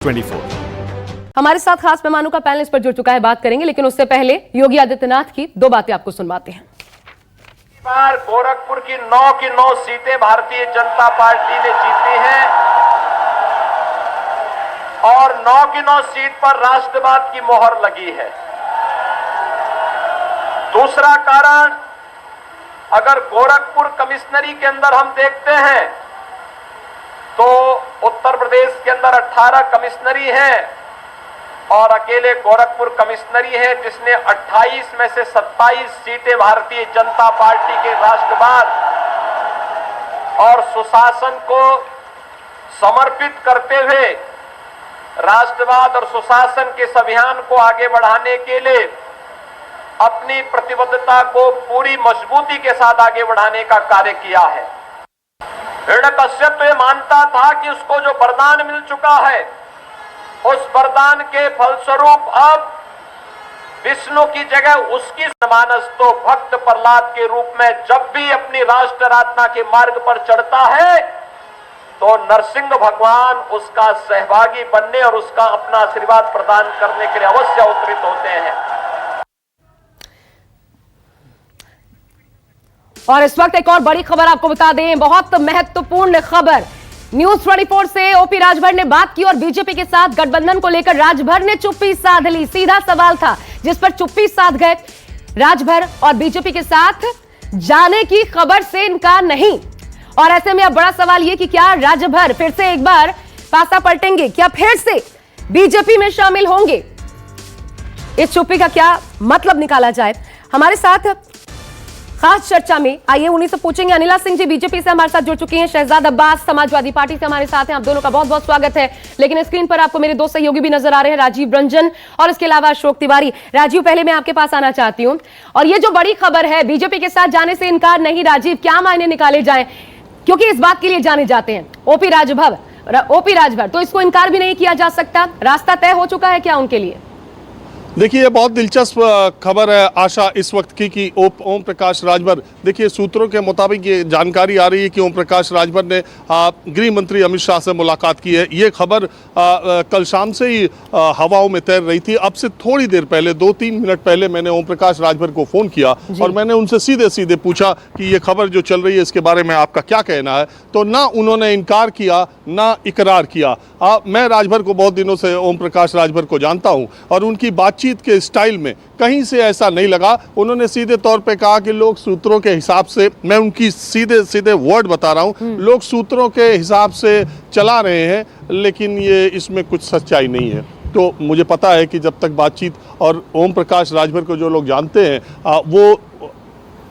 24। हमारे साथ खास मेहमानों का पैनल इस पर जुड़ चुका है, बात करेंगे, लेकिन उससे पहले योगी आदित्यनाथ की दो बातें आपको सुनवाते हैं। इस बार गोरखपुर की 9 की 9 सीटें भारतीय जनता पार्टी ने जीती हैं और 9 की 9 सीट पर राष्ट्रवाद की मोहर लगी है। दूसरा कारण, अगर गोरखपुर कमिश्नरी के अंदर हम देखते हैं तो उत्तर प्रदेश के अंदर 18 कमिश्नरी हैं और अकेले गोरखपुर कमिश्नरी है जिसने 28 में से 27 सीटें भारतीय जनता पार्टी के राष्ट्रवाद और सुशासन को समर्पित करते हुए राष्ट्रवाद और सुशासन के इस अभियान को आगे बढ़ाने के लिए अपनी प्रतिबद्धता को पूरी मजबूती के साथ आगे बढ़ाने का कार्य किया है। हिरण्यकश्यप तो ये मानता था कि उसको जो वरदान मिल चुका है, उस वरदान के फलस्वरूप अब विष्णु की जगह उसकी मानस तो भक्त प्रहलाद के रूप में जब भी अपनी राष्ट्र आराधना के मार्ग पर चढ़ता है तो नरसिंह भगवान उसका सहभागी बनने और उसका अपना आशीर्वाद प्रदान करने के लिए अवश्य अवतरित होते हैं। और इस वक्त एक और बड़ी खबर आपको बता दें, बहुत महत्वपूर्ण खबर। न्यूज 24 से ओपी राजभर ने बात की और बीजेपी के साथ गठबंधन को लेकर राजभर ने चुप्पी साध ली। सीधा सवाल था जिस पर चुप्पी साध गए राजभर और बीजेपी के साथ जाने की खबर से इनकार नहीं। और ऐसे में अब बड़ा सवाल यह कि क्या राजभर फिर से एक बार पासा पलटेंगे, क्या फिर से बीजेपी में शामिल होंगे? इस चुप्पी का क्या मतलब निकाला जाए? हमारे साथ खास चर्चा में आइए उन्हीं से पूछेंगे। अनिला सिंह जी बीजेपी से हमारे साथ जुड़ चुकी हैं, शहजाद अब्बास समाजवादी पार्टी से हमारे साथ हैं। आप दोनों का बहुत बहुत स्वागत है। लेकिन स्क्रीन पर आपको मेरे दो सहयोगी भी नजर आ रहे हैं, राजीव रंजन और इसके अलावा अशोक तिवारी। राजीव, पहले मैं आपके पास आना चाहती हूं और ये जो बड़ी खबर है बीजेपी के साथ जाने से इनकार नहीं, राजीव क्या मायने निकाले जाए? क्योंकि इस बात के लिए जाने जाते हैं ओपी राजभर, तो इसको इनकार भी नहीं किया जा सकता। रास्ता तय हो चुका है क्या उनके लिए? देखिए, ये बहुत दिलचस्प खबर है आशा इस वक्त की कि ओम प्रकाश राजभर, देखिए सूत्रों के मुताबिक ये जानकारी आ रही है कि ओम प्रकाश राजभर ने गृह मंत्री अमित शाह से मुलाकात की है। ये खबर कल शाम से ही हवाओं में तैर रही थी। अब से थोड़ी देर पहले, 2-3 मिनट पहले मैंने ओम प्रकाश राजभर को फ़ोन किया और मैंने उनसे सीधे सीधे पूछा कि ये खबर जो चल रही है इसके बारे में आपका क्या कहना है। तो ना उन्होंने इनकार किया ना इकरार किया। मैं राजभर को बहुत दिनों से, ओम प्रकाश राजभर को जानता हूँ और उनकी बातचीत के स्टाइल में कहीं से ऐसा नहीं लगा। उन्होंने सीधे तौर पे कहा कि लोग सूत्रों के हिसाब से, मैं उनकी सीधे सीधे वर्ड बता रहा हूँ, लोग सूत्रों के हिसाब से चला रहे हैं लेकिन ये इसमें कुछ सच्चाई नहीं है। तो मुझे पता है कि जब तक बातचीत, और ओम प्रकाश राजभर को जो लोग जानते हैं वो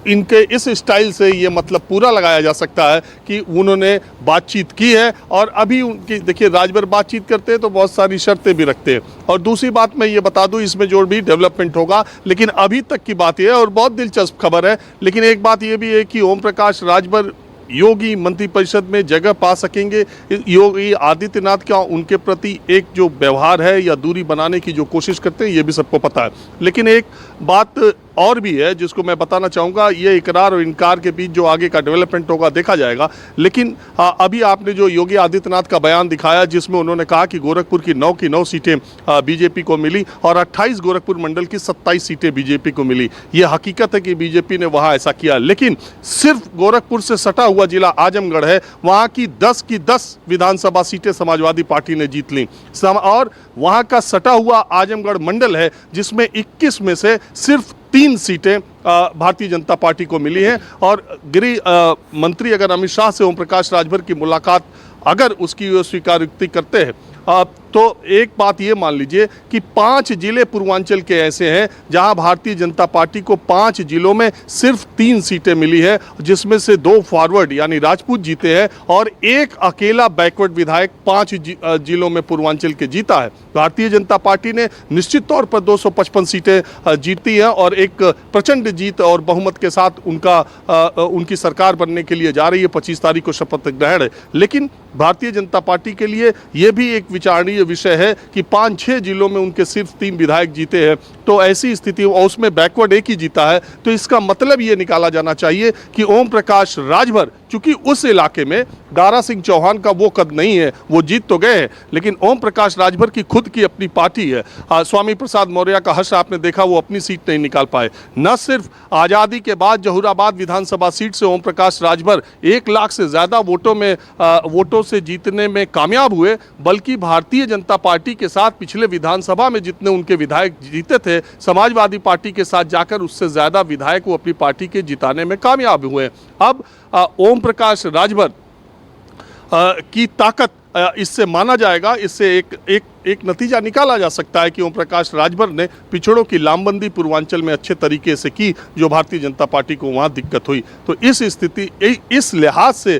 इनके इस स्टाइल से ये मतलब पूरा लगाया जा सकता है कि उन्होंने बातचीत की है। और अभी उनकी, देखिए राजभर बातचीत करते हैं तो बहुत सारी शर्तें भी रखते हैं। और दूसरी बात मैं ये बता दूं, इसमें जो भी डेवलपमेंट होगा, लेकिन अभी तक की बात यह है और बहुत दिलचस्प खबर है, लेकिन एक बात ये भी है कि ओम प्रकाश राजभर योगी मंत्रिपरिषद में जगह पा सकेंगे। योगी आदित्यनाथ का उनके प्रति एक जो व्यवहार है या दूरी बनाने की जो कोशिश करते हैं ये भी सबको पता है। लेकिन एक बात और भी है जिसको मैं बताना चाहूँगा, ये इकरार और इनकार के बीच जो आगे का डेवलपमेंट होगा देखा जाएगा। लेकिन अभी आपने जो योगी आदित्यनाथ का बयान दिखाया जिसमें उन्होंने कहा कि गोरखपुर की 9 की 9 सीटें बीजेपी को मिली और 28 गोरखपुर मंडल की 27 सीटें बीजेपी को मिली। ये हकीकत है कि बीजेपी ने वहाँ ऐसा किया, लेकिन सिर्फ गोरखपुर से सटा हुआ जिला आजमगढ़ है, वहाँ की 10 की 10 विधानसभा सीटें समाजवादी पार्टी ने जीत ली। और वहाँ का सटा हुआ आजमगढ़ मंडल है जिसमें 21 में से सिर्फ 3 सीटें भारतीय जनता पार्टी को मिली हैं। और गृह मंत्री अगर अमित शाह से ओम प्रकाश राजभर की मुलाकात अगर उसकी स्वीकारोक्ति करते हैं तो एक बात ये मान लीजिए कि 5 जिले पूर्वांचल के ऐसे हैं जहां भारतीय जनता पार्टी को 5 जिलों में सिर्फ 3 सीटें मिली है, जिसमें से 2 फॉरवर्ड यानी राजपूत जीते हैं और एक अकेला बैकवर्ड विधायक 5 जिलों में पूर्वांचल के जीता है। भारतीय जनता पार्टी ने निश्चित तौर पर 255 सीटें जीती हैं और एक प्रचंड जीत और बहुमत के साथ उनकी सरकार बनने के लिए जा रही है। 25 तारीख को शपथ ग्रहण है। लेकिन भारतीय जनता पार्टी के लिए यह भी एक विचारणीय विषय है कि 5-6 जिलों में उनके सिर्फ 3 विधायक जीते हैं। तो ऐसी स्थिति, और उसमें बैकवर्ड एक ही जीता है, तो इसका मतलब ये निकाला जाना चाहिए कि ओम प्रकाश राजभर चूंकि उस इलाके में दारा सिंह चौहान का वो कद नहीं है, वो जीत तो गए हैं, लेकिन ओम प्रकाश राजभर की खुद की अपनी पार्टी है। स्वामी प्रसाद मौर्य का हश्र आपने देखा, वो अपनी सीट नहीं निकाल पाए। न सिर्फ आज़ादी के बाद जहूराबाद विधानसभा सीट से ओम प्रकाश राजभर 1 लाख से ज़्यादा वोटों से जीतने में कामयाब हुए, बल्कि भारतीय जनता पार्टी के साथ पिछले विधानसभा में जितने उनके विधायक जीते थे, समाजवादी पार्टी के साथ जाकर उससे ज़्यादा विधायक वो अपनी पार्टी के जिताने में कामयाब हुए। अब ओम प्रकाश राजभर की ताकत इससे माना जाएगा, इससे एक नतीजा निकाला जा सकता है कि ओम प्रकाश राजभर ने पिछड़ों की लामबंदी पूर्वांचल में अच्छे तरीके से की, जो भारतीय जनता पार्टी को वहाँ दिक्कत हुई। तो इस लिहाज से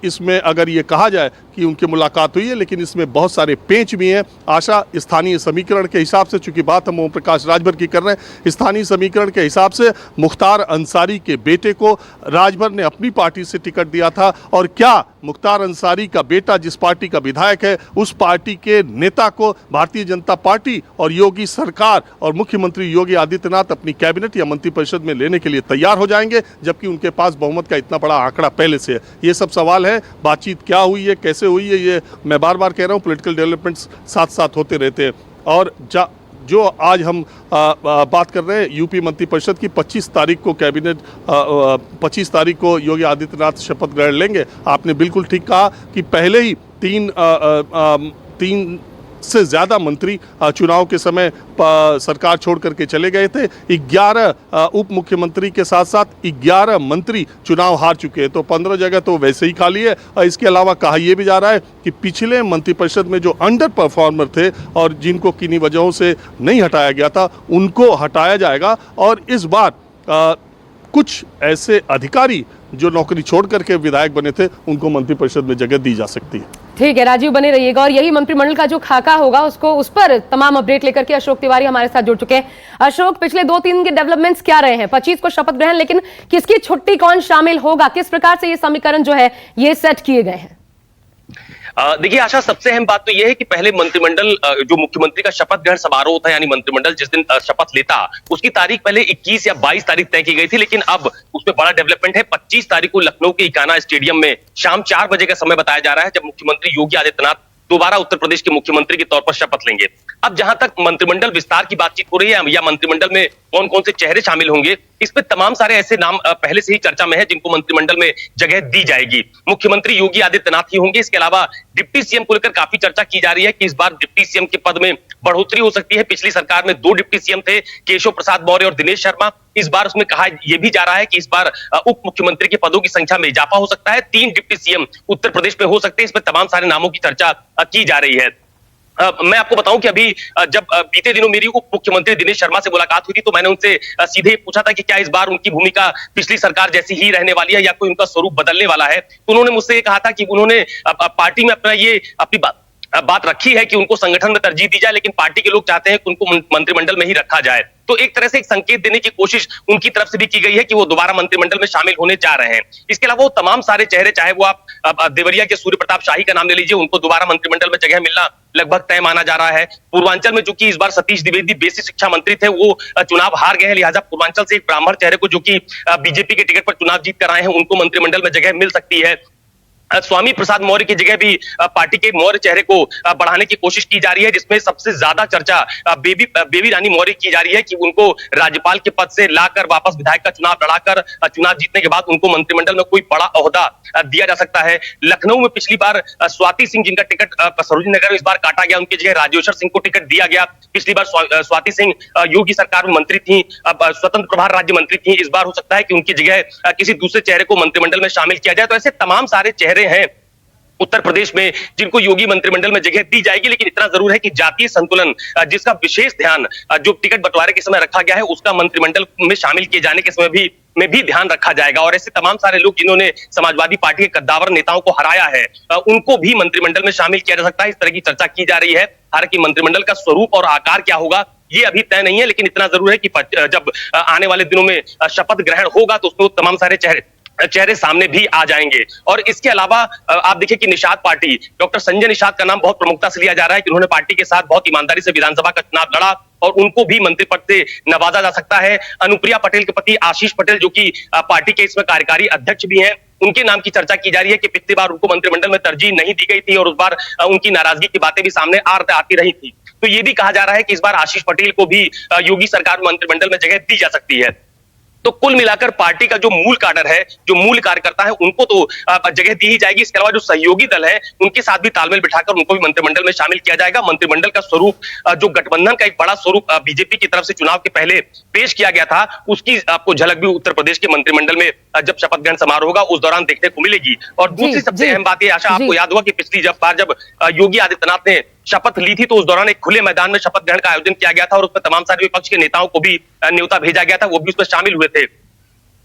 इसमें अगर ये कहा जाए कि उनकी मुलाकात हुई है, लेकिन इसमें बहुत सारे पेंच भी हैं। आशा, स्थानीय समीकरण के हिसाब से, चूंकि बात हम ओम प्रकाश राजभर की कर रहे हैं, स्थानीय समीकरण के हिसाब से मुख्तार अंसारी के बेटे को राजभर ने अपनी पार्टी से टिकट दिया था, और क्या मुख्तार अंसारी का बेटा जिस पार्टी का विधायक है, उस पार्टी के नेता को भारतीय जनता पार्टी और योगी सरकार और मुख्यमंत्री योगी आदित्यनाथ अपनी कैबिनेट या मंत्रिपरिषद में लेने के लिए तैयार हो जाएंगे, जबकि उनके पास बहुमत का इतना बड़ा आंकड़ा पहले से है? ये सब सवाल है। बातचीत क्या हुई है, कैसे हुई है, ये मैं बार बार कह रहा हूँ, पॉलिटिकल डेवलपमेंट्स साथ साथ होते रहते हैं। और जो आज हम बात कर रहे हैं यूपी मंत्रिपरिषद की, 25 तारीख को कैबिनेट 25 तारीख को योगी आदित्यनाथ शपथ ग्रहण लेंगे। आपने बिल्कुल ठीक कहा कि पहले ही तीन से ज़्यादा मंत्री चुनाव के समय सरकार छोड़ करके चले गए थे। 11 उप मुख्यमंत्री के साथ साथ 11 मंत्री चुनाव हार चुके हैं, तो 15 जगह तो वैसे ही खाली है। और इसके अलावा कहा यह भी जा रहा है कि पिछले मंत्रिपरिषद में जो अंडर परफॉर्मर थे और जिनको किन्हीं वजहों से नहीं हटाया गया था, उनको हटाया जाएगा। और इस बार कुछ ऐसे अधिकारी जो नौकरी छोड़ करके विधायक बने थे, उनको मंत्रिपरिषद में जगह दी जा सकती है। ठीक है राजीव, बने रहिएगा। और यही मंत्रिमंडल का जो खाका होगा उस पर तमाम अपडेट लेकर के अशोक तिवारी हमारे साथ जुड़ चुके हैं। अशोक, पिछले 2-3 दिन के डेवलपमेंट्स क्या रहे हैं? 25 को शपथ ग्रहण, लेकिन किसकी छुट्टी कौन शामिल होगा, किस प्रकार से ये समीकरण जो है ये सेट किए गए हैं? देखिए आशा, सबसे अहम बात तो यह है कि पहले मंत्रिमंडल जो मुख्यमंत्री का शपथ ग्रहण समारोह था, यानी मंत्रिमंडल जिस दिन शपथ लेता, उसकी तारीख पहले 21 या 22 तारीख तय की गई थी, लेकिन अब उसमें बड़ा डेवलपमेंट है। 25 तारीख को लखनऊ के इकाना स्टेडियम में शाम 4 बजे का समय बताया जा रहा है, जब मुख्यमंत्री योगी आदित्यनाथ दोबारा उत्तर प्रदेश के मुख्यमंत्री के तौर पर शपथ लेंगे। अब जहां तक मंत्रिमंडल विस्तार की बातचीत हो रही है या मंत्रिमंडल में कौन कौन से चेहरे शामिल होंगे, इस पे तमाम सारे ऐसे नाम पहले से ही चर्चा में है जिनको मंत्रिमंडल में जगह दी जाएगी। मुख्यमंत्री योगी आदित्यनाथ ही होंगे। इसके अलावा डिप्टी सीएम को लेकर काफी चर्चा की जा रही है कि इस बार डिप्टी सीएम के पद में बढ़ोतरी हो सकती है। पिछली सरकार में 2 डिप्टी सीएम थे, केशव प्रसाद मौर्य और दिनेश शर्मा। इस बार उसमें कहा यह भी जा रहा है कि इस बार उप मुख्यमंत्री के पदों की संख्या में इजाफा हो सकता है। 3 डिप्टी सीएम उत्तर प्रदेश में हो सकते हैं। इसमें तमाम सारे नामों की चर्चा की जा रही है। मैं आपको बताऊं कि अभी जब बीते दिनों मेरी उप मुख्यमंत्री दिनेश शर्मा से मुलाकात हुई थी, तो मैंने उनसे सीधे पूछा था कि क्या इस बार उनकी भूमिका पिछली सरकार जैसी ही रहने वाली है या कोई उनका स्वरूप बदलने वाला है। तो उन्होंने मुझसे ये कहा था कि उन्होंने पार्टी में अपनी बात रखी है कि उनको संगठन में तरजीह दी जाए, लेकिन पार्टी के लोग चाहते हैं कि उनको मंत्रिमंडल में ही रखा जाए। तो एक तरह से एक संकेत देने की कोशिश उनकी तरफ से भी की गई है कि वो दोबारा मंत्रिमंडल में शामिल होने जा रहे हैं। इसके अलावा वो तमाम सारे चेहरे, चाहे वो आप देवरिया के सूर्य प्रताप शाही का नाम ले लीजिए, उनको दोबारा मंत्रिमंडल में जगह मिलना लगभग तय माना जा रहा है। पूर्वांचल में जो कि इस बार सतीश द्विवेदी बेसिक शिक्षा मंत्री थे, वो चुनाव हार गए हैं, लिहाजा पूर्वांचल से एक ब्राह्मण चेहरे को जो कि बीजेपी के टिकट पर चुनाव जीत कर आए हैं, उनको मंत्रिमंडल में जगह मिल सकती है। स्वामी प्रसाद मौर्य की जगह भी पार्टी के मौर्य चेहरे को बढ़ाने की कोशिश की जा रही है, जिसमें सबसे ज्यादा चर्चा बेबी रानी मौर्य की जा रही है कि उनको राज्यपाल के पद से लाकर वापस विधायक का चुनाव लड़ाकर चुनाव जीतने के बाद उनको मंत्रिमंडल में कोई बड़ा ओहदा दिया जा सकता है। लखनऊ में पिछली बार स्वाति सिंह, जिनका टिकट सरोजिनी नगर में इस बार काटा गया, उनकी जगह राजेश्वर सिंह को टिकट दिया गया। पिछली बार स्वाति सिंह योगी सरकार में मंत्री थी, स्वतंत्र प्रभार राज्य मंत्री थी। इस बार हो सकता है कि उनकी जगह किसी दूसरे चेहरे को मंत्रिमंडल में शामिल किया जाए। तो ऐसे तमाम सारे चेहरे हैं उत्तर प्रदेश में जिनको योगी मंत्रिमंडल में जगह दी जाएगी, लेकिन इतना जरूर है कि जातीय संतुलन, जिसका विशेष ध्यान जो टिकट बंटवारे के समय रखा गया है, उसका मंत्रिमंडल में शामिल किए जाने के समय में भी ध्यान रखा जाएगा। और ऐसे तमाम सारे लोग जिन्होंने समाजवादी पार्टी के कद्दावर नेताओं को हराया है, उनको भी मंत्रिमंडल में शामिल किया जा सकता है। इस तरह की चर्चा की जा रही है। हालांकि मंत्रिमंडल का स्वरूप और आकार क्या होगा ये अभी तय नहीं है, लेकिन इतना जरूर है कि जब आने वाले दिनों में शपथ ग्रहण होगा तो उसमें तमाम सारे चेहरे सामने भी आ जाएंगे। और इसके अलावा आप देखिए कि निषाद पार्टी, डॉक्टर संजय निषाद का नाम बहुत प्रमुखता से लिया जा रहा है कि उन्होंने पार्टी के साथ बहुत ईमानदारी से विधानसभा का चुनाव लड़ा और उनको भी मंत्री पद से नवाजा जा सकता है। अनुप्रिया पटेल के पति आशीष पटेल, जो कि पार्टी के इसमें कार्यकारी अध्यक्ष भी हैं, उनके नाम की चर्चा की जा रही है कि पिछली बार उनको मंत्रिमंडल में तरजीह नहीं दी गई थी और उस बार उनकी नाराजगी की बातें भी सामने आती रही थी। तो ये भी कहा जा रहा है कि इस बार आशीष पटेल को भी योगी सरकार में मंत्रिमंडल में जगह दी जा सकती है। तो कुल मिलाकर पार्टी का जो मूल काडर है, जो मूल कार्यकर्ता है, उनको तो जगह दी ही जाएगी। इसके अलावा जो सहयोगी दल है उनके साथ भी तालमेल बिठाकर उनको भी मंत्रिमंडल में शामिल किया जाएगा। मंत्रिमंडल का स्वरूप, जो गठबंधन का एक बड़ा स्वरूप बीजेपी की तरफ से चुनाव के पहले पेश किया गया था, उसकी आपको झलक भी उत्तर प्रदेश के मंत्रिमंडल में जब शपथ ग्रहण समारोह होगा उस दौरान देखने को मिलेगी। और दूसरी सबसे अहम बात यह, आशा, आपको याद होगा कि पिछली जब योगी आदित्यनाथ ने शपथ ली थी तो उस दौरान एक खुले मैदान में शपथ ग्रहण का आयोजन किया गया था और उसमें तमाम सारे विपक्ष के नेताओं को भी न्योता भेजा गया था, वो भी उसमें शामिल हुए थे।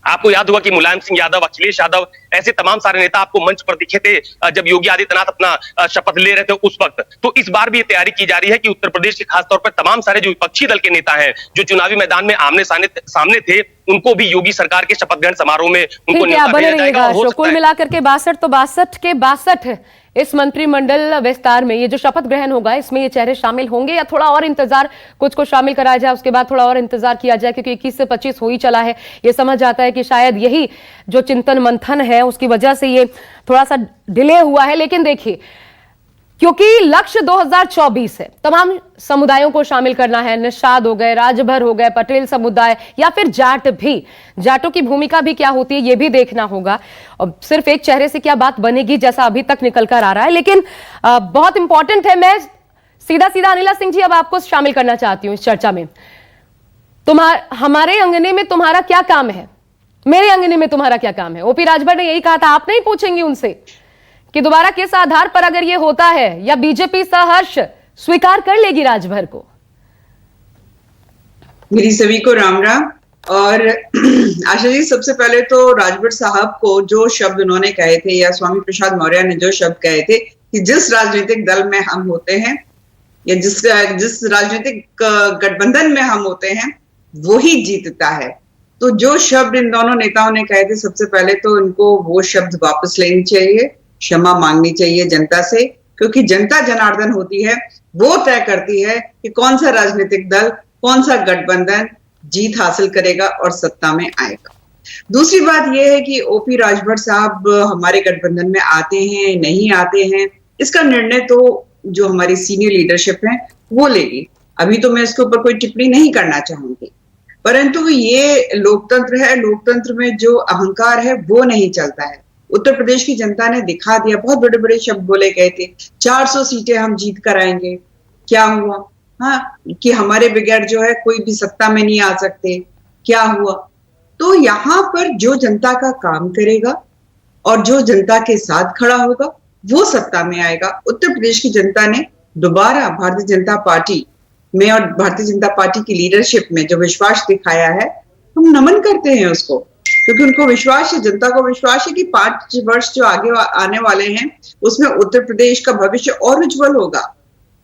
आपको याद होगा कि मुलायम सिंह यादव, अखिलेश यादव, ऐसे तमाम सारे नेता आपको मंच पर दिखे थे जब योगी आदित्यनाथ अपना शपथ ले रहे थे उस वक्त। तो इस बार भी ये तैयारी की जा रही है कि उत्तर प्रदेश के खासतौर पर तमाम सारे जो विपक्षी दल के नेता हैं, जो चुनावी मैदान में आमने सामने थे, उनको भी योगी सरकार के शपथ ग्रहण समारोह में उनको न्योता भेजा जाएगा। कुल मिलाकर के 62 तो 62 के 62 इस मंत्रिमंडल विस्तार में ये जो शपथ ग्रहण होगा इसमें ये चेहरे शामिल होंगे या थोड़ा और इंतजार, कुछ को शामिल कराया जाए उसके बाद थोड़ा और इंतजार किया जाए, क्योंकि 21 से 25 हो ही चला है। ये समझ जाता है कि शायद यही जो चिंतन मंथन है उसकी वजह से ये थोड़ा सा डिले हुआ है। लेकिन देखिए, क्योंकि लक्ष्य 2024 है, तमाम समुदायों को शामिल करना है। निषाद हो गए, राजभर हो गए, पटेल समुदाय या फिर जाट भी, जाटों की भूमिका भी क्या होती है ये भी देखना होगा। और सिर्फ एक चेहरे से क्या बात बनेगी जैसा अभी तक निकल कर आ रहा है, लेकिन बहुत इंपॉर्टेंट है। मैं सीधा अनिला सिंह जी अब आपको शामिल करना चाहती हूँ इस चर्चा में। हमारे अंगने में तुम्हारा क्या काम है, मेरे अंगने में तुम्हारा क्या काम है। ओपी राजभर ने यही कहा था, आप नहीं पूछेंगे उनसे कि दोबारा किस आधार पर अगर ये होता है, या बीजेपी सहर्ष स्वीकार कर लेगी राजभर को। मेरी सभी को राम राम। और आशा जी, सबसे पहले तो राजभर साहब को जो शब्द उन्होंने कहे थे, या स्वामी प्रसाद मौर्य ने जो शब्द कहे थे कि जिस राजनीतिक दल में हम होते हैं या जिस राजनीतिक गठबंधन में हम होते हैं वो ही जीतता है। तो जो शब्द इन दोनों नेताओं ने कहे थे, सबसे पहले तो इनको वो शब्द वापस लेनी चाहिए, क्षमा मांगनी चाहिए जनता से, क्योंकि जनता जनार्दन होती है, वो तय करती है कि कौन सा राजनीतिक दल, कौन सा गठबंधन जीत हासिल करेगा और सत्ता में आएगा। दूसरी बात यह है कि ओपी राजभर साहब हमारे गठबंधन में आते हैं नहीं आते हैं, इसका निर्णय तो जो हमारी सीनियर लीडरशिप है वो लेगी। अभी तो मैं इसके ऊपर कोई टिप्पणी नहीं करना चाहूंगी, परंतु ये लोकतंत्र है, लोकतंत्र में जो अहंकार है वो नहीं चलता है। उत्तर प्रदेश की जनता ने दिखा दिया, बहुत बड़े बड़े शब्द बोले गए थे, 400 सीटें हम जीत कर आएंगे, क्या हुआ? हाँ, कि हमारे बगैर जो है कोई भी सत्ता में नहीं आ सकते, क्या हुआ? तो यहाँ पर जो जनता का काम करेगा और जो जनता के साथ खड़ा होगा वो सत्ता में आएगा। उत्तर प्रदेश की जनता ने दोबारा भारतीय जनता पार्टी में और भारतीय जनता पार्टी की लीडरशिप में जो विश्वास दिखाया है, हम नमन करते हैं उसको, क्योंकि उनको विश्वास है, जनता को विश्वास है कि 5 वर्ष जो आगे आने वाले हैं उसमें उत्तर प्रदेश का भविष्य और उज्जवल होगा,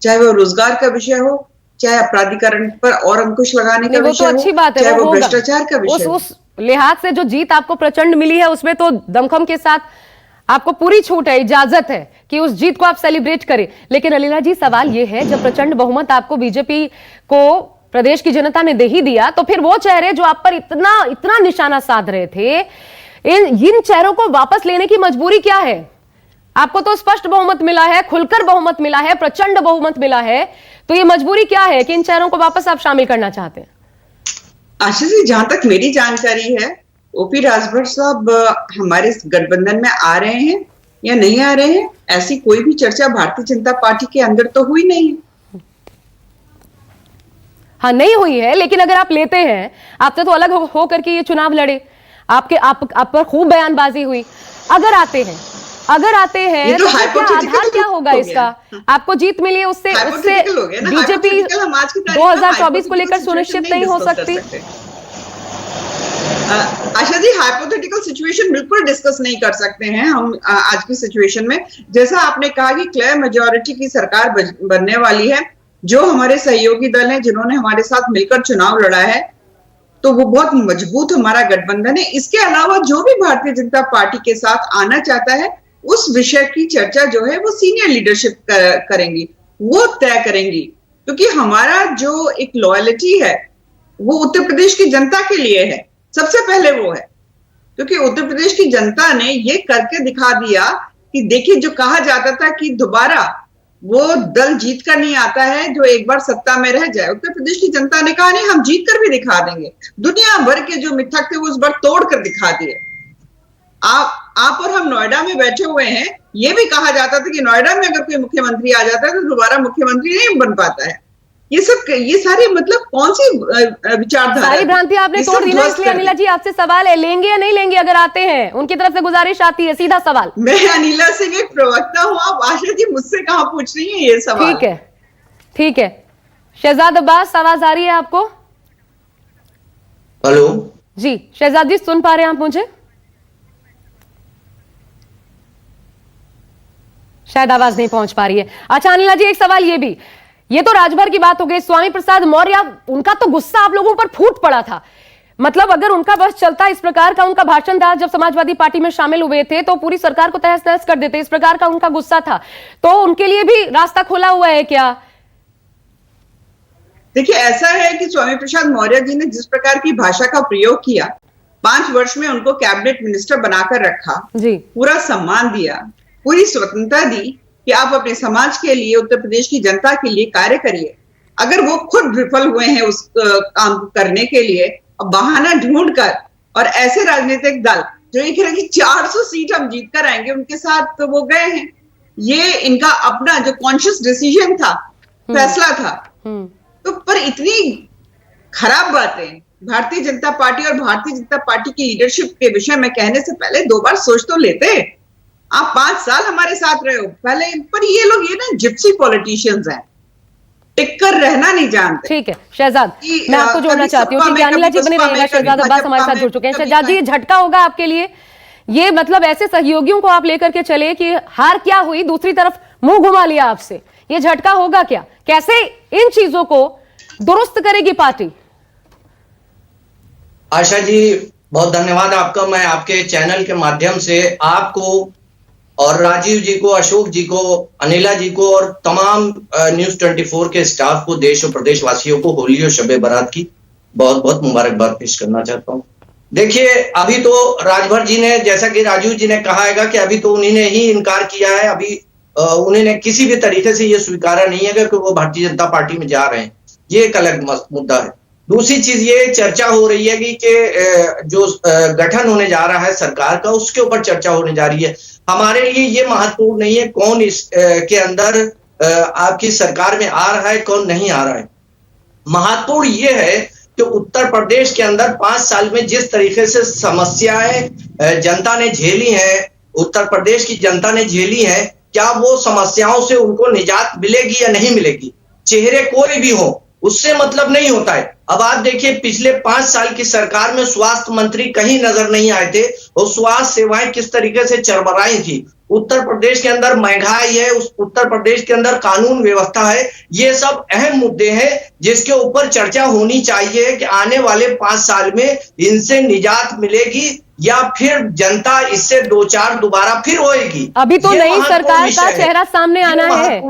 चाहे वो रोजगार का विषय हो, चाहे अपराधीकरण पर और अंकुश लगाने का विषय हो, चाहे वो भ्रष्टाचार का विषय हो। उस लिहाज से जो जीत आपको प्रचंड मिली है उसमें तो दमखम के साथ आपको पूरी छूट है, इजाजत है कि उस जीत को आप सेलिब्रेट करें। लेकिन अलीला जी, सवाल यह है, जब प्रचंड बहुमत आपको बीजेपी को प्रदेश की जनता ने दे ही दिया, तो फिर वो चेहरे जो आप पर इतना निशाना साध रहे थे, इन चेहरों को वापस लेने की मजबूरी क्या है? आपको तो स्पष्ट बहुमत मिला है, खुलकर बहुमत मिला है, प्रचंड बहुमत मिला है, तो ये मजबूरी क्या है कि इन चेहरों को वापस आप शामिल करना चाहते हैं? आशा जी, जहां तक मेरी जानकारी है, ओपी राजभर साहब हमारे गठबंधन में आ रहे हैं या नहीं आ रहे हैं, ऐसी कोई भी चर्चा भारतीय जनता पार्टी के अंदर तो हुई नहीं है। हाँ, नहीं हुई है, लेकिन अगर आप लेते हैं, आपसे तो अलग हो करके ये चुनाव लड़े, आप पर खूब बयानबाजी हुई, अगर आते हैं तो आधार क्या होगा इसका? आपको जीत मिली है, उससे बीजेपी 2024 को लेकर सुनिश्चित नहीं हो सकती। आशा जी, हाइपोथेटिकल सिचुएशन बिल्कुल डिस्कस नहीं कर सकते हैं हम आज की सिचुएशन में। जैसा आपने कहा कि क्लियर मेजॉरिटी की सरकार बनने वाली है, जो हमारे सहयोगी दल हैं जिन्होंने हमारे साथ मिलकर चुनाव लड़ा है, तो वो बहुत मजबूत हमारा गठबंधन है। इसके अलावा जो भी भारतीय जनता पार्टी के साथ आना चाहता है, उस विषय की चर्चा जो है वो सीनियर लीडरशिप करेंगी, वो तय करेंगी, क्योंकि हमारा जो एक लॉयल्टी है वो उत्तर प्रदेश की जनता के लिए है, सबसे पहले वो है। क्योंकि उत्तर प्रदेश की जनता ने ये करके दिखा दिया कि देखिए, जो कहा जाता था कि दोबारा वो दल जीत कर नहीं आता है जो एक बार सत्ता में रह जाए, उत्तर प्रदेश की जनता ने कहा नहीं, हम जीत कर भी दिखा देंगे। दुनिया भर के जो मिथक थे वो इस बार तोड़ कर दिखा दिए। आप और हम नोएडा में बैठे हुए हैं, ये भी कहा जाता था कि नोएडा में अगर कोई मुख्यमंत्री आ जाता है तो दोबारा मुख्यमंत्री नहीं बन पाता है। ये सारी मतलब कौन सी विचारधारा, सारी भ्रांति आपने तोड़ दी ना। इसलिए अनिला जी आपसे सवाल है, लेंगे या नहीं लेंगे अगर आते हैं? उनकी तरफ से गुजारिश आती है, सीधा सवाल। मैं अनिला सिंह एक प्रवक्ता हूँ, आप आशा जी मुझसे कहाँ पूछ रही हैं ये सवाल? ठीक है, ठीक है। शहजाद अब्बास, आवाज आ रही है आपको? हेलो जी शहजाद जी, सुन पा रहे हैं आप मुझे? शायद आवाज नहीं पहुंच पा रही है। अच्छा अनिला जी, एक सवाल ये भी, ये तो राजभर की बात हो गई। स्वामी प्रसाद मौर्य, उनका तो गुस्सा आप लोगों पर फूट पड़ा था। मतलब अगर उनका बस चलता, इस प्रकार का उनका भाषण था जब समाजवादी पार्टी में शामिल हुए थे तो पूरी सरकार को तहस नहस कर देते, इस प्रकार का उनका गुस्सा था। तो उनके लिए भी रास्ता खुला हुआ है क्या? देखिए, ऐसा है कि स्वामी प्रसाद मौर्य जी ने जिस प्रकार की भाषा का प्रयोग किया, 5 वर्ष में उनको कैबिनेट मिनिस्टर बनाकर रखा जी, पूरा सम्मान दिया, पूरी स्वतंत्रता दी कि आप अपने समाज के लिए, उत्तर प्रदेश की जनता के लिए कार्य करिए। अगर वो खुद विफल हुए हैं उस काम को करने के लिए, बहाना ढूंढकर, और ऐसे राजनीतिक दल जो ये कह रहे हैं कि 400 सीट हम जीत कर आएंगे, उनके साथ तो वो गए हैं। ये इनका अपना जो कॉन्शियस डिसीजन था, फैसला था। तो पर इतनी खराब बातें भारतीय जनता पार्टी और भारतीय जनता पार्टी की लीडरशिप के विषय में कहने से पहले 2 बार सोच तो लेते। आप 5 साल हमारे साथ रहे हो पहले, पर ये लोग ये ना जिप्सी पॉलिटिशियंस हैं, टिककर रहना नहीं जानते। ठीक है शहजाद, मैं आपको जोड़ना चाहती हूँ कि अनिला जी बने रहिएगा। शहजाद अब्बास हमारे साथ जुड़ चुके हैं। शहजाद जी, ये झटका होगा आपके लिए, ये मतलब ऐसे सहयोगियों को आप लेकर के चले कि हार क्या हुई, दूसरी तरफ मुंह घुमा लिया आपसे, ये झटका होगा क्या? कैसे इन चीजों को दुरुस्त करेगी पार्टी? आशा जी, बहुत धन्यवाद आपका। मैं आपके चैनल के माध्यम से आपको और राजीव जी को, अशोक जी को, अनिला जी को और तमाम न्यूज 24 के स्टाफ को, देश और प्रदेश वासियों को होली और शबे बारात की बहुत बहुत मुबारकबाद पेश करना चाहता हूं। देखिए, अभी तो राजभर जी ने, जैसा कि राजीव जी ने कहा है कि अभी तो उन्हीं ने ही इनकार किया है, अभी उन्होंने किसी भी तरीके से ये स्वीकारा नहीं है कि वो भारतीय जनता पार्टी में जा रहे हैं। ये एक अलग मुद्दा है। दूसरी चीज ये चर्चा हो रही है कि जो गठन होने जा रहा है सरकार का, उसके ऊपर चर्चा होने जा रही है। हमारे लिए ये महत्वपूर्ण नहीं है कौन इस के अंदर आपकी सरकार में आ रहा है, कौन नहीं आ रहा है। महत्वपूर्ण ये है कि उत्तर प्रदेश के अंदर 5 साल में जिस तरीके से समस्याएं जनता ने झेली हैं, उत्तर प्रदेश की जनता ने झेली है, क्या वो समस्याओं से उनको निजात मिलेगी या नहीं मिलेगी? चेहरे कोई भी हो, उससे मतलब नहीं होता है। अब आप देखिए, पिछले 5 साल की सरकार में स्वास्थ्य मंत्री कहीं नजर नहीं आए थे और स्वास्थ्य सेवाएं किस तरीके से चरमराई थी। उत्तर प्रदेश के अंदर महंगाई है, उस उत्तर प्रदेश के अंदर कानून व्यवस्था है। ये सब अहम मुद्दे हैं जिसके ऊपर चर्चा होनी चाहिए कि आने वाले 5 साल में इनसे निजात मिलेगी या फिर जनता इससे 2-4 दोबारा फिर होएगी। अभी तो नई सरकार का चेहरा सामने आना है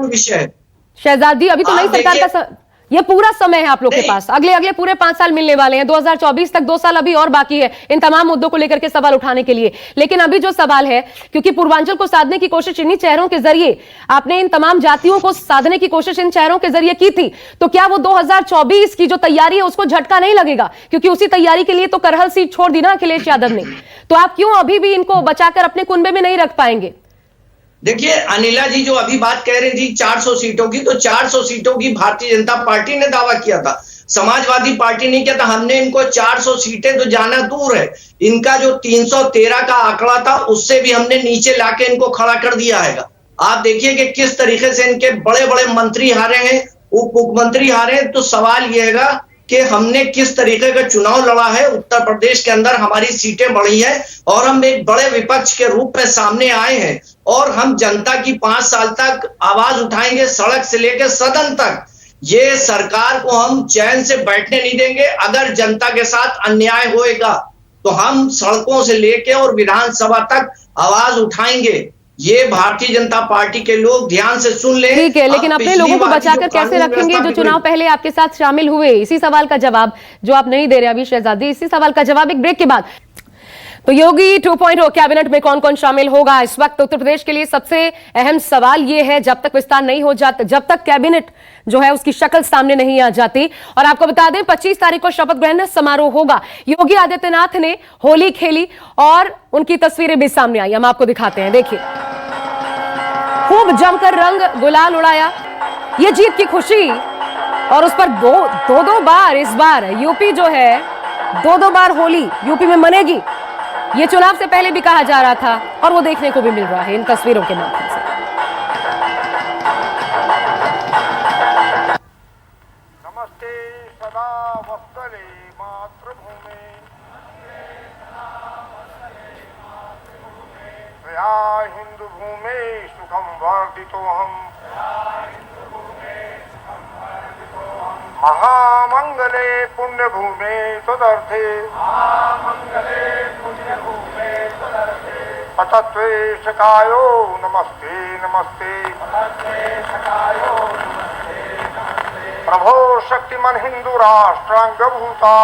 शहजाद जी, अभी तो नई सरकार का ये पूरा समय है आप लोग के पास। अगले पूरे 5 साल मिलने वाले हैं, 2024 तक 2 साल अभी और बाकी है इन तमाम मुद्दों को लेकर के सवाल उठाने के लिए। लेकिन अभी जो सवाल है, क्योंकि पूर्वांचल को साधने की कोशिश इन्हीं चेहरों के जरिए, आपने इन तमाम जातियों को साधने की कोशिश इन चेहरों के जरिए की थी, तो क्या वो 2024 की जो तैयारी है उसको झटका नहीं लगेगा? क्योंकि उसी तैयारी के लिए तो करहल सीट छोड़ दी ना अखिलेश यादव ने। तो आप क्यों अभी भी इनको बचाकर अपने कुनबे में नहीं रख पाएंगे? देखिए, अनिला जी जो अभी बात कह रही थी 400 सीटों की, तो 400 सीटों की भारतीय जनता पार्टी ने दावा किया था, समाजवादी पार्टी नहीं किया था। हमने इनको 400 सीटें तो जाना दूर है, इनका जो 313 का आंकड़ा था उससे भी हमने नीचे लाके इनको खड़ा कर दिया है। आप देखिए कि किस तरीके से इनके बड़े बड़े मंत्री हारे हैं, उप मुख्यमंत्री हारे हैं। तो सवाल यह है कि हमने किस तरीके का चुनाव लड़ा है, उत्तर प्रदेश के अंदर हमारी सीटें बढ़ी हैं और हम एक बड़े विपक्ष के रूप में सामने आए हैं और हम जनता की 5 साल तक आवाज उठाएंगे, सड़क से लेकर सदन तक। ये सरकार को हम चैन से बैठने नहीं देंगे। अगर जनता के साथ अन्याय होएगा तो हम सड़कों से लेकर और विधानसभा तक आवाज उठाएंगे। ये भारतीय जनता पार्टी के लोग ध्यान से सुन ले। ठीक है, लेकिन अपने लोगों को बचाकर कैसे रखेंगे जो चुनाव पहले आपके साथ शामिल हुए? इसी सवाल का जवाब जो आप नहीं दे रहे अभी शहजादी, इसी सवाल का जवाब एक ब्रेक के बाद। तो योगी 2.0 कैबिनेट में कौन कौन शामिल होगा? इस वक्त उत्तर प्रदेश के लिए सबसे अहम सवाल यह है, जब तक विस्तार नहीं हो जाता, जब तक कैबिनेट जो है उसकी शक्ल सामने नहीं आ जाती। और आपको बता दें 25 तारीख को शपथ ग्रहण समारोह होगा। योगी आदित्यनाथ ने होली खेली और उनकी तस्वीरें भी सामने आई, हम आपको दिखाते हैं। देखिए, खूब जमकर रंग गुलाल उड़ाया, ये जीत की खुशी, और उस पर दो बार इस बार यूपी जो है दो बार होली यूपी में मनेगी। ये चुनाव से पहले भी कहा जा रहा था और वो देखने को भी मिल रहा है इन तस्वीरों के माध्यम से। नमस्ते सदा वत्सले मातृभूमि, या हिंदू भूमि सुखम वर्धितोहम, महामंगले पुण्य भूमि तदर्थे, पतत्वेशकायो नमस्ते नमस्ते, प्रभो शक्तिमन हिंदू राष्ट्रांग भूता,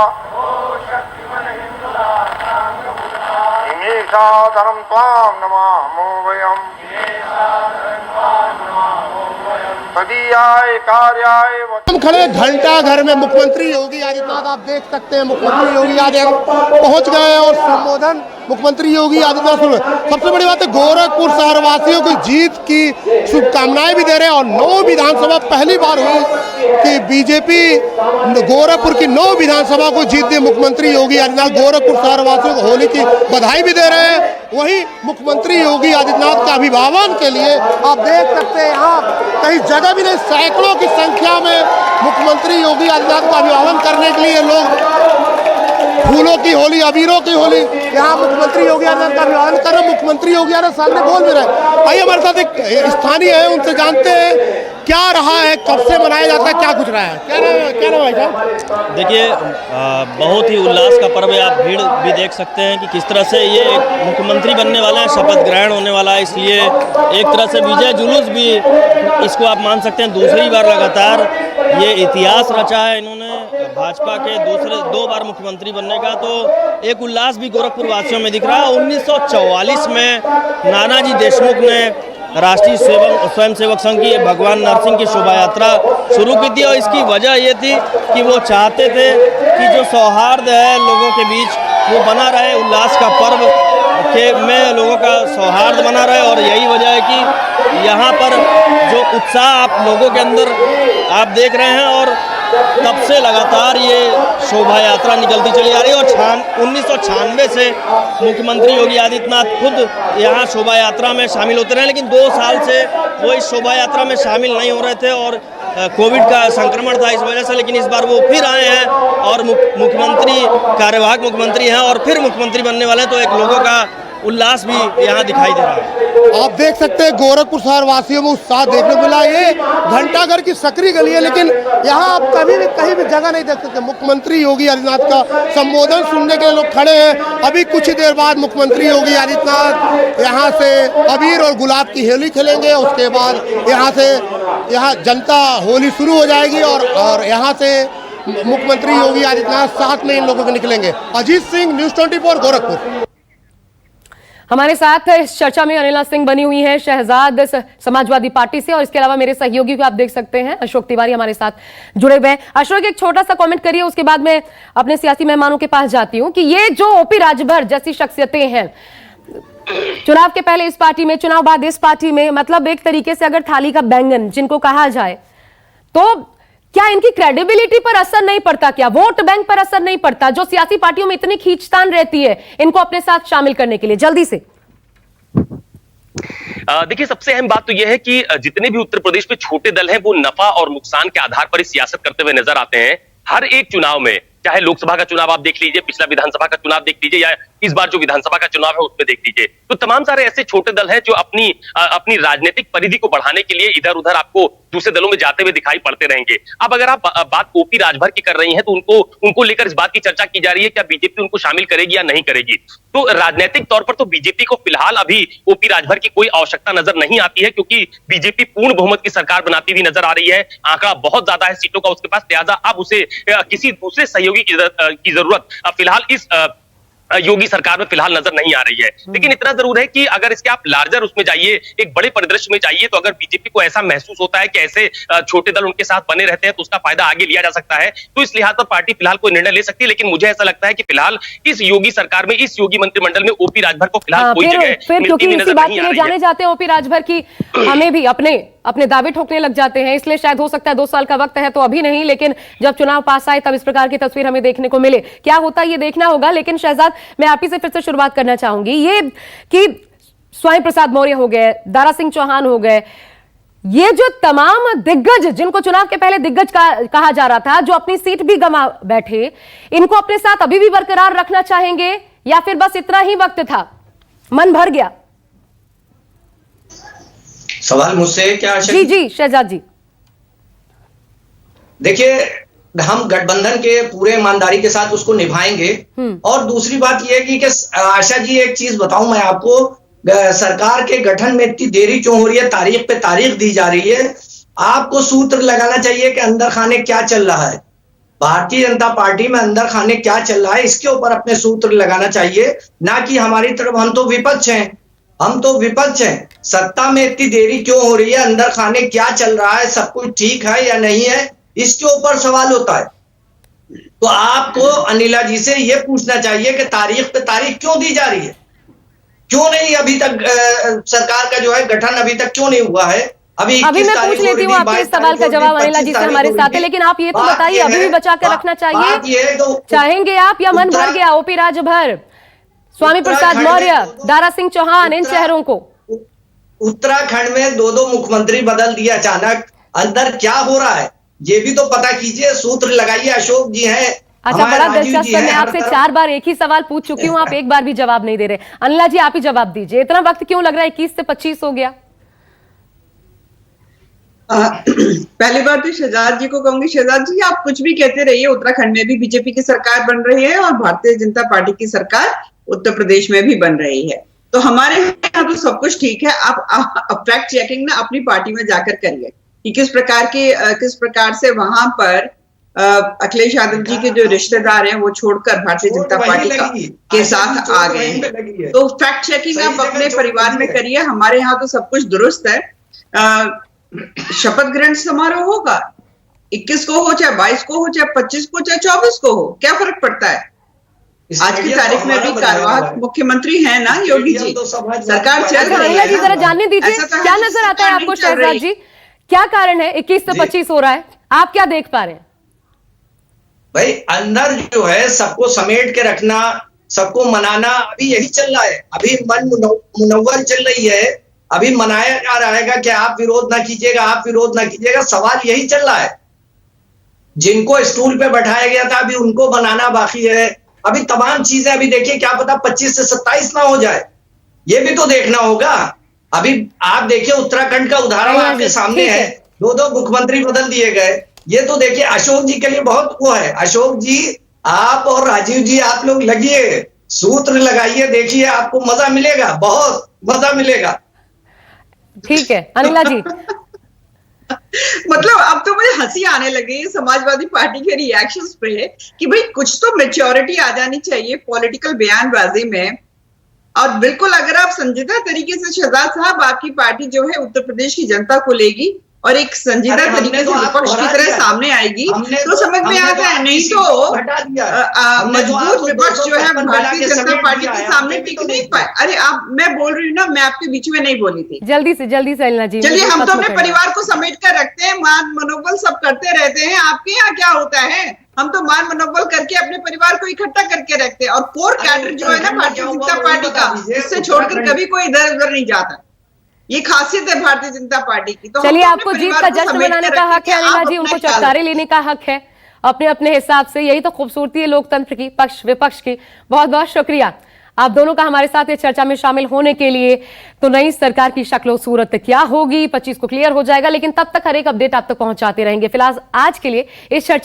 इमेषा धर्म त्वाम नमामो वयम, तदीयाय कार्याय हम खड़े घंटा घर में मुख्यमंत्री योगी आदित्यनाथ, आप देख सकते हैं मुख्यमंत्री योगी आदित्यनाथ पहुंच गए हैं और संबोधन मुख्यमंत्री योगी आदित्यनाथ। सबसे बड़ी बात है, गोरखपुर शहरवासियों को जीत की शुभकामनाएं भी दे रहे हैं। और 9 विधानसभा पहली बार हुई कि बीजेपी गोरखपुर की 9 विधानसभा को जीत दी। मुख्यमंत्री योगी आदित्यनाथ गोरखपुर शहरवासियों को होली की बधाई भी दे रहे हैं। वहीं मुख्यमंत्री योगी आदित्यनाथ का अभिभाषण के लिए आप देख सकते हैं, यहाँ कहीं जगह भी नहीं, सैकड़ों की संख्या में मुख्यमंत्री योगी आदित्यनाथ का अभिभाषण करने के लिए लोग फूलों की होली, अबीरों की होली, यहाँ मुख्यमंत्री योगी आदित्यनाथ का अभिवादन कर रहे। मुख्यमंत्री योगी आदित्यनाथ सामने बोल भी रहे। आइए हमारे साथ एक स्थानीय है, उनसे जानते हैं क्या रहा है, कब से मनाया जाता है, क्या कुछ रहा है, क्या नाम है भाई? देखिए, बहुत ही उल्लास का पर्व है। आप भीड़ भी देख सकते हैं कि किस तरह से ये मुख्यमंत्री बनने वाला है, शपथ ग्रहण होने वाला है, इसलिए एक तरह से विजय जुलूस भी इसको आप मान सकते हैं। दूसरी बार लगातार ये इतिहास रचा है इन्होंने भाजपा के 2 बार मुख्यमंत्री बनने का, तो एक उल्लास भी गोरखपुर वासियों में दिख रहा है। 1944 में नानाजी देशमुख ने राष्ट्रीय स्वयंसेवक संघ की भगवान नरसिंह की शोभा यात्रा शुरू की थी और इसकी वजह ये थी कि वो चाहते थे कि जो सौहार्द है लोगों के बीच वो बना रहे, उल्लास का पर्व के में लोगों का सौहार्द बना रहे। और यही वजह है कि यहाँ पर जो उत्साह आप लोगों के अंदर आप देख रहे हैं, और तब से लगातार ये शोभा यात्रा निकलती चली आ रही है। और 1996 से मुख्यमंत्री योगी आदित्यनाथ खुद यहाँ शोभा यात्रा में शामिल होते रहे, लेकिन 2 साल से वो इस शोभा यात्रा में शामिल नहीं हो रहे थे और कोविड का संक्रमण था इस वजह से। लेकिन इस बार वो फिर आए हैं और मुख्यमंत्री, कार्यवाहक मुख्यमंत्री हैं और फिर मुख्यमंत्री बनने वाले हैं, तो एक लोगों का उल्लास भी यहाँ दिखाई दे रहा है। आप देख सकते हैं गोरखपुर शहर वासियों में उत्साह देखने को मिला। ये घंटाघर की सकरी गली है, लेकिन यहाँ आप कभी भी कहीं भी जगह नहीं देख सकते। मुख्यमंत्री योगी आदित्यनाथ का संबोधन सुनने के लिए लोग खड़े हैं। अभी कुछ ही देर बाद मुख्यमंत्री योगी आदित्यनाथ यहाँ से अबीर और गुलाब की होली खेलेंगे। उसके बाद यहाँ जनता होली शुरू हो जाएगी और यहाँ से मुख्यमंत्री योगी आदित्यनाथ साथ में इन लोगों को निकलेंगे। अजीत सिंह, न्यूज़ 24 गोरखपुर। हमारे साथ इस चर्चा में अनिला सिंह बनी हुई है शहजाद समाजवादी पार्टी से, और इसके अलावा मेरे सहयोगी को आप देख सकते हैं अशोक तिवारी हमारे साथ जुड़े हुए हैं। अशोक, एक छोटा सा कमेंट करिए, उसके बाद मैं अपने सियासी मेहमानों के पास जाती हूं कि ये जो ओपी राजभर जैसी शख्सियतें हैं, चुनाव के पहले इस पार्टी में, चुनाव बाद इस पार्टी में, मतलब एक तरीके से अगर थाली का बैंगन जिनको कहा जाए, तो क्या इनकी क्रेडिबिलिटी पर असर नहीं पड़ता? क्या वोट बैंक पर असर नहीं पड़ता, जो सियासी पार्टियों में इतनी खींचतान रहती है इनको अपने साथ शामिल करने के लिए? जल्दी से देखिए, सबसे अहम बात तो यह है कि जितने भी उत्तर प्रदेश में छोटे दल हैं वो नफा और नुकसान के आधार पर ही सियासत करते हुए नजर आते हैं। हर एक चुनाव में, चाहे लोकसभा का चुनाव आप देख लीजिए, पिछला विधानसभा का चुनाव देख लीजिए, या इस बार जो विधानसभा का चुनाव है उसमें देख लीजिए, तो तमाम सारे ऐसे छोटे दल हैं जो अपनी राजनीतिक परिधि को बढ़ाने के लिए इधर उधर आपको दूसरे दलों में जाते हुए दिखाई पड़ते रहेंगे। अब अगर आप बात ओपी राजभर की कर रही हैं, तो उनको लेकर इस बात की चर्चा की जा रही है क्या बीजेपी उनको शामिल करेगी या नहीं करेगी। तो राजनीतिक तौर पर तो बीजेपी को फिलहाल अभी ओपी राजभर की कोई आवश्यकता नजर नहीं आती है, क्योंकि बीजेपी पूर्ण बहुमत की सरकार बनाती हुई नजर आ रही है। आंकड़ा बहुत ज्यादा है सीटों का उसके पास, लिहाजा अब उसे किसी दूसरे सहयोगी की जरूरत फिलहाल इस योगी सरकार में फिलहाल नजर नहीं आ रही है। लेकिन इतना जरूर है कि अगर इसके आप लार्जर उसमें जाइए, एक बड़े परिदृश्य में जाइए, तो अगर बीजेपी को ऐसा महसूस होता है कि ऐसे छोटे दल उनके साथ बने रहते हैं तो उसका फायदा आगे लिया जा सकता है, तो इस लिहाज पर पार्टी फिलहाल कोई निर्णय ले सकती है। लेकिन मुझे ऐसा लगता है कि फिलहाल इस योगी सरकार में, इस योगी मंत्रिमंडल में ओपी राजभर को फिलहाल कोई जगह क्योंकि इसी बात के लिए जाने जाते हैं ओपी राजभर की, हमें भी अपने दावे ठोकने लग जाते हैं, इसलिए शायद हो सकता है 2 साल का वक्त है तो अभी नहीं, लेकिन जब चुनाव पास आए तब इस प्रकार की तस्वीर हमें देखने को मिले। क्या होता है ये देखना होगा। लेकिन शहजाद, मैं आप ही से फिर से शुरुआत करना चाहूंगी, ये कि स्वामी प्रसाद मौर्य हो गए, दारा सिंह चौहान हो गए, ये जो तमाम दिग्गज जिनको चुनाव के पहले दिग्गज कहा जा रहा था, जो अपनी सीट भी गंवा बैठे, इनको अपने साथ अभी भी बरकरार रखना चाहेंगे या फिर बस इतना ही वक्त था, मन भर गया? सवाल मुझसे क्या? जी शहजाद जी। देखिए, हम गठबंधन के पूरे ईमानदारी के साथ उसको निभाएंगे। और दूसरी बात यह है कि आशा जी, एक चीज बताऊं मैं आपको, सरकार के गठन में इतनी देरी क्यों हो रही है? तारीख पे तारीख दी जा रही है। आपको सूत्र लगाना चाहिए कि अंदर खाने क्या चल रहा है, भारतीय जनता पार्टी में अंदर खाने क्या चल रहा है, इसके ऊपर अपने सूत्र लगाना चाहिए, ना कि हमारी तरफ। हम तो विपक्ष हैं, सत्ता में इतनी देरी क्यों हो रही है, अंदर खाने क्या चल रहा है, सब कुछ ठीक है या नहीं है, इसके ऊपर सवाल होता है। तो आपको अनिला जी से यह पूछना चाहिए कि तारीख पे तारीख क्यों दी जा रही है, क्यों नहीं अभी तक सरकार का जो है गठन अभी तक क्यों नहीं हुआ है? अभी मैं पूछ लेती हूँ आपके इस सवाल का जवाब अनिला जी से हमारे साथ है, लेकिन आप ये तो बताइए, अभी भी बचा कर रखना चाहिए चाहेंगे आप या मन भर गया? ओपी राजभर, स्वामी प्रसाद मौर्य, दारा सिंह चौहान, इन चेहरों को उत्तराखंड में 2 मुख्यमंत्री बदल दिया अचानक, अंदर क्या हो रहा है ये भी तो पता कीजिए, सूत्र लगाइए। अशोक जी हैं, अच्छा, बड़ा दिलचस्प है। मैं आपसे 4 बार एक ही सवाल पूछ चुकी हूँ, आप एक बार भी जवाब नहीं दे रहे। अनिला जी, आप ही जवाब दीजिए, इतना वक्त क्यों लग रहा है? 21 से 25 हो गया। पहली बार तो शहजाद जी को कहूंगी, शहजाद जी आप कुछ भी कहते रहिए, उत्तराखंड में भी बीजेपी की सरकार बन रही है और भारतीय जनता पार्टी की सरकार उत्तर प्रदेश में भी बन रही है, तो हमारे यहाँ तो सब कुछ ठीक है। आप फैक्ट चेकिंग ना अपनी पार्टी में जाकर करिए कि किस प्रकार से वहां पर अखिलेश यादव जी के जो रिश्तेदार हैं वो छोड़कर भारतीय जनता पार्टी के साथ आ गए हैं। तो फैक्ट चेकिंग आप अपने परिवार में करिए, हमारे यहाँ तो सब कुछ दुरुस्त है। शपथ ग्रहण समारोह होगा, 21 को हो, चाहे 22 को हो, चाहे 25 को, चाहे 24 को हो, क्या फर्क पड़ता है? आज की तारीख में भी कार्यवाहक मुख्यमंत्री हैं ना योगी जी, सरकार चल रही है। जी जरा जानने दीजिए, क्या नजर आता है आपको शहजाद जी, क्या कारण है 21 से 25 हो रहा है? आप क्या देख पा रहे हैं? भाई, अंदर जो है सबको समेट के रखना, सबको मनाना, अभी यही चल रहा है। अभी मन मुनव्वर चल रही है, अभी मनाया जा रहा है कि आप विरोध ना कीजिएगा, आप विरोध ना कीजिएगा, सवाल यही चल रहा है। जिनको स्टूल पे बैठाया गया था अभी उनको बनाना बाकी है, अभी तमाम चीजें। अभी देखिए, क्या पता 25 से 27 ना हो जाए, ये भी तो देखना होगा। अभी आप देखिए, उत्तराखंड का उदाहरण आपके सामने है, 2 मुख्यमंत्री बदल दिए गए। ये तो देखिए, अशोक जी के लिए बहुत वो है। अशोक जी, आप और राजीव जी, आप लोग लगिए, सूत्र लगाइए, देखिए आपको मजा मिलेगा, बहुत मजा मिलेगा। ठीक है अनिला जी। मतलब अब तो मुझे हंसी आने लगी समाजवादी पार्टी के रिएक्शंस पे कि भाई कुछ तो मैच्योरिटी आ जानी चाहिए पॉलिटिकल बयानबाजी में। और बिल्कुल, अगर आप संजीदा तरीके से शहजाद साहब, आपकी पार्टी जो है उत्तर प्रदेश की जनता को लेगी और एक संजीदा तरीके से विपक्ष की तरह सामने आएगी तो समझ में आता है, नहीं तो मजबूत विपक्ष जो है भारतीय जनता पार्टी के सामने टिक नहीं पाए। अरे आप, मैं बोल रही हूँ ना, मैं आपके बीच में नहीं बोली थी। जल्दी से अनिला जी, चलिए, हम तो अपने परिवार को समेट कर रखते हैं, मान मनोबल सब करते रहते हैं। आपके यहाँ क्या होता है? हम तो मान मनोबल करके अपने परिवार को इकट्ठा करके रखते हैं। और कोर कैडर जो है ना भारतीय जनता पार्टी का, इससे छोड़कर कभी कोई इधर उधर नहीं जाता। ये खासियत है भारतीय जनता पार्टी की। तो चलिए, आपको जीत का जश्न मनाने का हक है अनिला जी, उनको चटकारे लेने का हक है अपने अपने हिसाब से। यही तो खूबसूरती है लोकतंत्र की, पक्ष विपक्ष की। बहुत बहुत शुक्रिया आप दोनों का हमारे साथ इस चर्चा में शामिल होने के लिए। तो नई सरकार की शक्ल सूरत क्या होगी 25 को क्लियर हो जाएगा, लेकिन तब तक हर एक अपडेट आप तक पहुंचाते रहेंगे। फिलहाल आज के लिए इस चर्चा